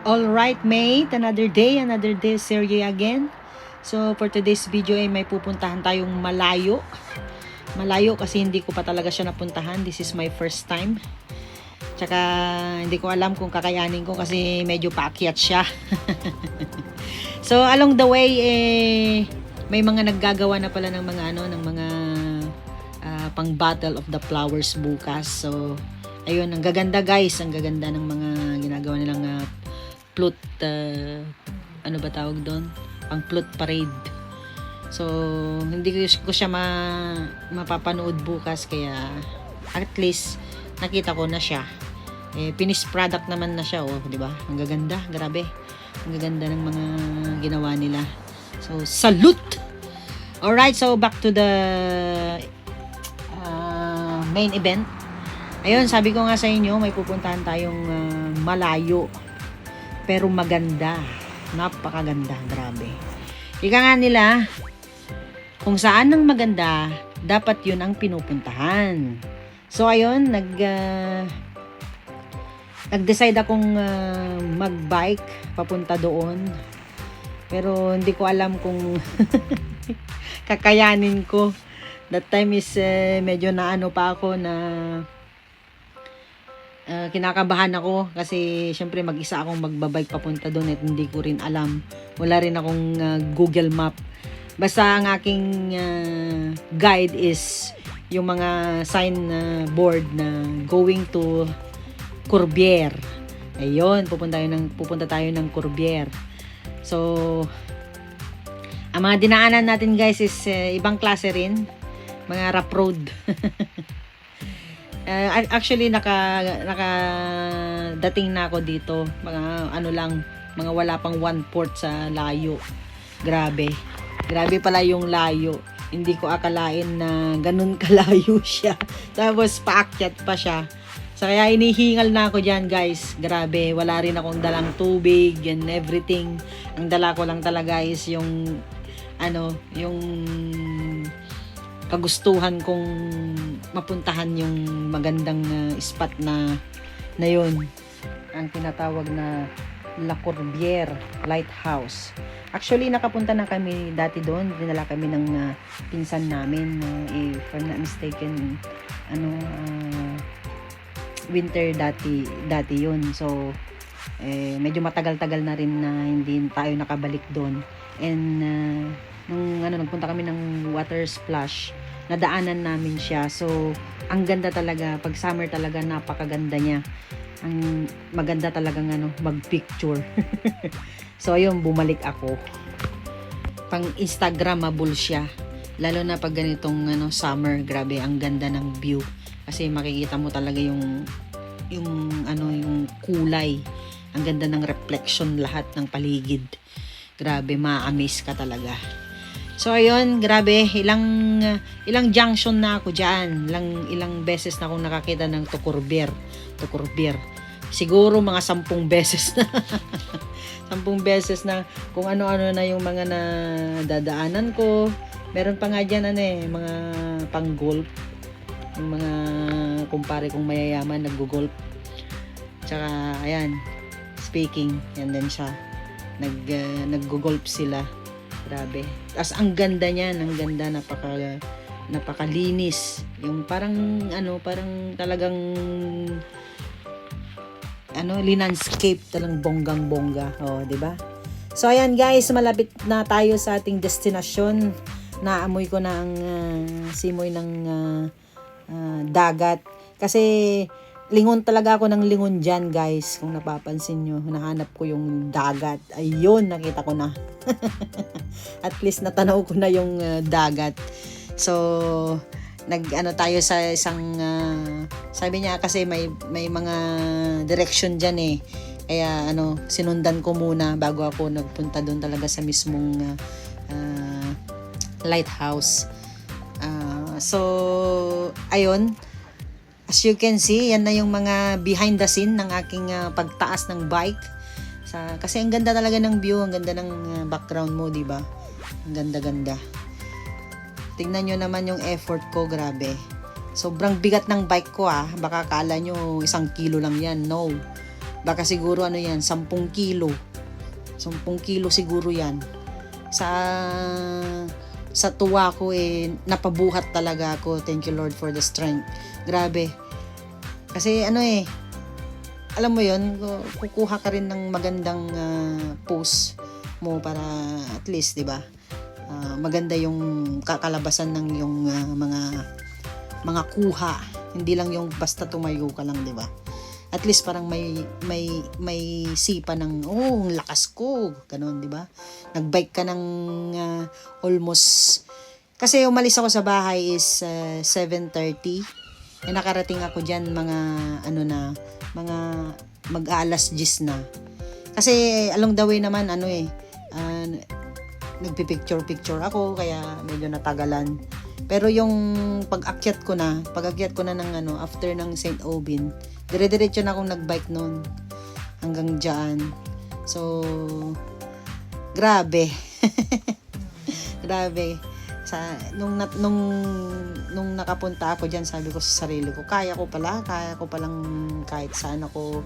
Alright mate, another day, Sergey again. So for today's video ay may pupuntahan tayong malayo. Malayo kasi hindi ko pa talaga siya napuntahan. This is my first time. Tsaka hindi ko alam kung kakayanin ko kasi medyo paakyat siya. So along the way may mga naggagawa na pala ng mga pang Battle of the Flowers bukas. So ayun, ang gaganda guys, ang gaganda ng mga ginagawa nilang float, ano ba tawag doon? Pang float parade. So, hindi ko siya mapapanood bukas kaya at least nakita ko na siya. Finished product naman na siya, oh, di ba? Ang gaganda, grabe. Ang gaganda ng mga ginawa nila. So, salute! Alright, so back to the main event. Ayun, sabi ko nga sa inyo, may pupuntahan tayong malayo. Pero maganda. Napakaganda. Grabe. Ika nga nila, kung saan ang maganda, dapat yun ang pinupuntahan. So, ayun, nag-decide akong mag-bike papunta doon. Pero hindi ko alam kung kakayanin ko. That time is medyo naano pa ako na kinakabahan ako kasi syempre mag-isa akong magbabike papunta doon at hindi ko rin alam. Wala rin akong Google Map. Basta ang aking guide is yung mga sign board na going to Corbière. Ayun, pupunta tayo ng Corbière. So, ang mga dinaanan natin guys is ibang klase rin. Mga rough road. Actually dating na ako dito, mga mga wala pang 1/4 sa layo. Grabe pala yung layo, hindi ko akalain na ganun kalayo siya. Tapos paakyat pa siya, so kaya inihingal na ako dyan guys. Grabe, wala rin akong dalang tubig and everything. Ang dala ko lang talaga is yung kagustuhan kong mapuntahan yung magandang spot na yun, ang tinatawag na La Corbière Lighthouse. Actually, nakapunta na kami dati doon. Dinala kami ng pinsan namin, if I'm not mistaken, winter dati yun. So, medyo matagal-tagal na rin na hindi tayo nakabalik doon. And nung nagpunta kami ng water splash, nadaanan namin siya. So, ang ganda talaga. Pag summer talaga, napakaganda niya. Ang maganda talagang mag-picture. So, ayun, bumalik ako. Pang Instagramable siya. Lalo na pag ganitong summer, grabe, ang ganda ng view. Kasi makikita mo talaga yung kulay. Ang ganda ng reflection lahat ng paligid. Grabe, ma-amaze ka talaga. So ayun, grabe, ilang junction na ako diyan. Ilang beses na akong nakakita ng Corbière. Siguro mga 10 beses na. 10 beses na kung ano-ano na yung mga nadadaanan ko. Meron pa nga diyan mga pang-golf. Yung mga kumpare kong mayayaman naggo-golf. Tsaka ayan, speaking, yan din siya. Naggo-golf sila. Grabe. Tapos ang ganda niyan, ang ganda, napakalinis. Yung parang talagang landscape, talagang bonggang-bongga. Oh, 'di ba? So ayan guys, malapit na tayo sa ating destinasyon. Naamoy ko na ang simoy ng dagat. Kasi lingon talaga ako ng lingon dyan guys. Kung napapansin nyo, nahanap ko yung dagat. Ayun, nakita ko na. At least natanaw ko na yung dagat. So, tayo sa isang sabi niya kasi may mga direction dyan Kaya sinundan ko muna bago ako nagpunta doon talaga sa mismong lighthouse. So, ayun. As you can see, yan na yung mga behind the scene ng aking pagtaas ng bike. Kasi ang ganda talaga ng view, ang ganda ng background mo, di ba? Ang ganda-ganda. Tingnan nyo naman yung effort ko, grabe. Sobrang bigat ng bike ko Baka kala nyo 1 kilo lang yan. No. Baka siguro ano yan, 10 kilo. 10 kilo siguro yan. Sa tuwa ko napabuhat talaga ako. Thank you Lord for the strength. Grabe. Kasi alam mo yon, kukuha ka rin ng magandang post mo para at least, 'di ba? Maganda yung kakalabasan ng yung mga kuha. Hindi lang yung basta tumayo ka lang, 'di ba? At least parang may sipa ng ang lakas ko, ganun, 'di ba? Nagbike ka ng almost, kasi umalis ako sa bahay is 7:30. Nakarating ako diyan mga mga mag-aalas 10 na. Kasi along the way naman nagpi-picture ako kaya medyo natagalan. Pero yung pag-akyat ko na ng after ng St. Aubin, dire-diretso na akong nagbike noon hanggang diyan. So grabe. Grabe. Nung nakapunta ako diyan, sabi ko sa sarili ko, kaya ko palang kahit saan ako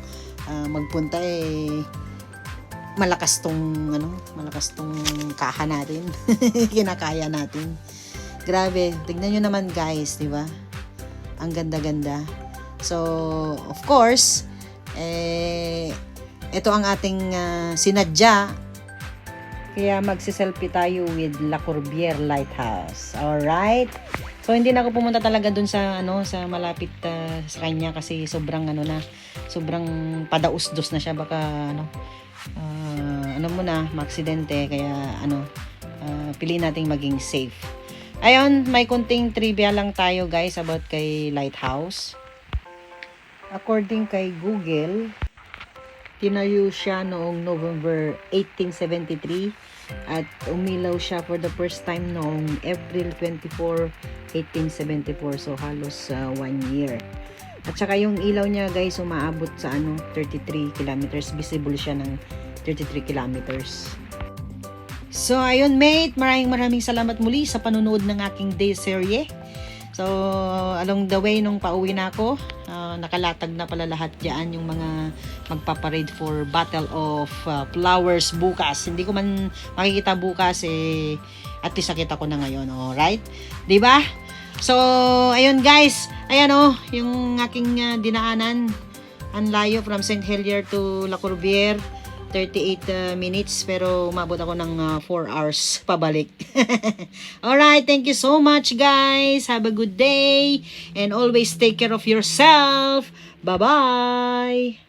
magpunta malakas tong kaha natin. Kinakaya natin. Grabe, tignan nyo naman guys, di ba? Ang ganda-ganda. So, of course, ito ang ating sinadya. Kaya magsiselfie tayo with La Corbière Lighthouse. Alright? So, hindi na ako pumunta talaga dun sa malapit sa kanya kasi sobrang sobrang padaus-dos na siya. Baka maaksidente. Kaya piliin nating maging safe. Ayun, may kunting trivia lang tayo guys about kay Lighthouse. According kay Google, tinayo siya noong November 1873 at umilaw siya for the first time noong April 24, 1874. So halos 1 year. At saka yung ilaw niya guys umaabot sa 33 kilometers. Visible siya ng 33 kilometers. So ayun mate, maraming salamat muli sa panunood ng aking day serye. So along the way nung pauwi na ako, nakalatag na pala lahat diyan yung mga magpaparade for Battle of Flowers bukas. Hindi ko man makikita bukas at least nakita ko na ngayon, alright? 'Di ba? So ayun guys, ayan yung aking dinaanan. Ang layo from St. Helier to La Corbière. 38 minutes pero umabot ako ng 4 hours pabalik. Alright, thank you so much guys. Have a good day and always take care of yourself. Bye-bye!